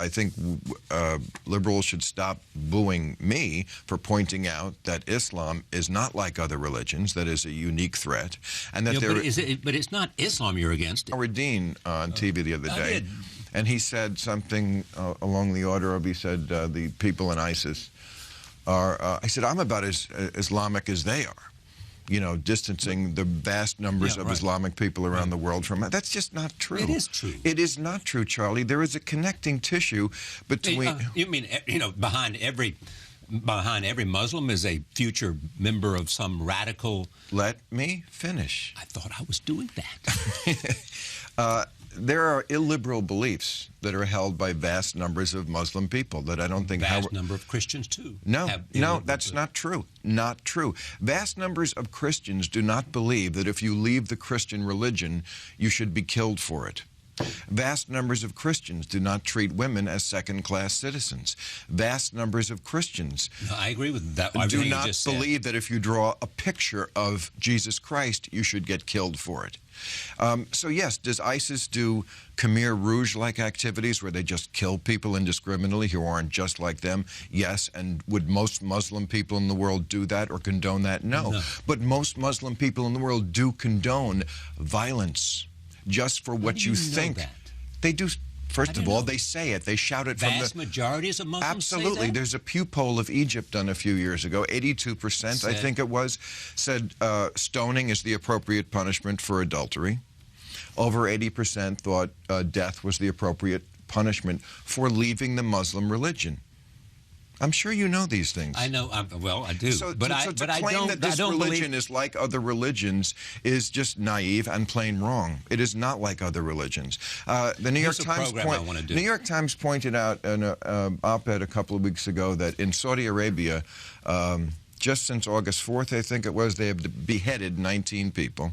I think liberals should stop booing me for pointing out that Islam is not like other religions, that is a unique threat, and that but it's not Islam you're against. Howard Dean on TV the other day, and he said something along the order of, he said, the people in ISIS are, I said, I'm about as Islamic as they are. You know, distancing the vast numbers of Islamic people around the world from it. That's just not true. It is true. It is not true, Charlie. There is a connecting tissue between... you mean, you know, behind every Muslim is a future member of some radical... Let me finish. I thought I was doing that. There are illiberal beliefs that are held by vast numbers of Muslim people that I don't think... Vast number of Christians, too. No, that's not true. Not true. Vast numbers of Christians do not believe that if you leave the Christian religion, you should be killed for it. Vast numbers of Christians do not treat women as second-class citizens. Vast numbers of Christians I agree with that. Do not believe that if you draw a picture of Jesus Christ, you should get killed for it. So yes, does ISIS do Khmer Rouge-like activities where they just kill people indiscriminately who aren't just like them? Yes. And would most Muslim people in the world do that or condone that? No. But most Muslim people in the world do condone violence just for what you think. That? They do. First of all, they say it. They shout it from the... Vast majorities of Muslims Absolutely. say that? There's a Pew poll of Egypt done a few years ago. 82%, I think it was, said stoning is the appropriate punishment for adultery. Over 80% thought death was the appropriate punishment for leaving the Muslim religion. I'm sure you know these things. I know. Well, I do. So to claim that this religion is like other religions is just naive and plain wrong. It is not like other religions. The New York Times pointed out in an op-ed a couple of weeks ago that in Saudi Arabia, just since August 4th, I think it was, they have beheaded 19 people.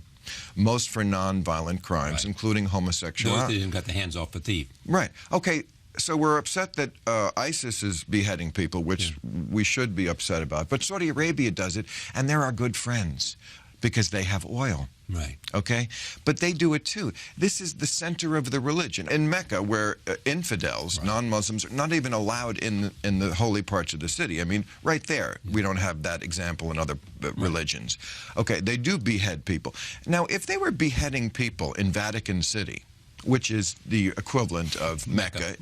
Most for non-violent crimes, including homosexuality. Those that didn't cut the hands off the thief. Right. Okay. So we're upset that ISIS is beheading people, which we should be upset about. But Saudi Arabia does it, and they're our good friends because they have oil. Right. Okay? But they do it too. This is the center of the religion. In Mecca, where infidels, non-Muslims, are not even allowed in the holy parts of the city. I mean, right there, we don't have that example in other religions. Okay, they do behead people. Now, if they were beheading people in Vatican City, which is the equivalent of Mecca.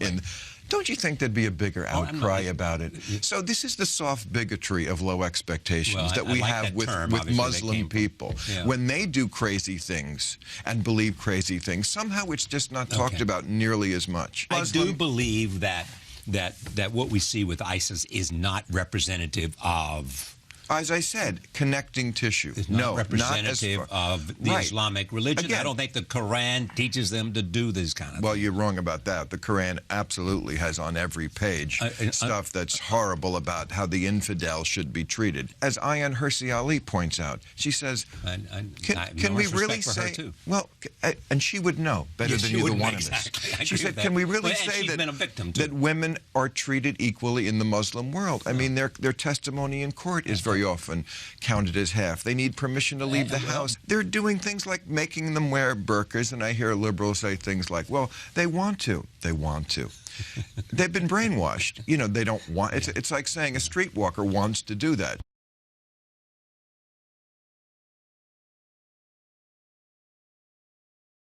Don't you think there'd be a bigger outcry about it? So this is the soft bigotry of low expectations that we have with Muslim people. When they do crazy things and believe crazy things, somehow it's just not talked about nearly as much. I do believe that what we see with ISIS is not representative of... As I said, connecting tissue. It's not representative of the Islamic religion. Again, I don't think the Quran teaches them to do this kind of thing. Well, you're wrong about that. The Quran absolutely has on every page stuff that's horrible about how the infidel should be treated. As Ayaan Hirsi Ali points out, she says, can we really say... Well, and she would know better than either one of us. She said, can we really say that women are treated equally in the Muslim world? I mean, their testimony in court is very often counted as half. They need permission to leave the house. They're doing things like making them wear burqas, and I hear liberals say things like, well, they want to. They want to. They've been brainwashed. You know, they don't want... It's like saying a streetwalker wants to do that.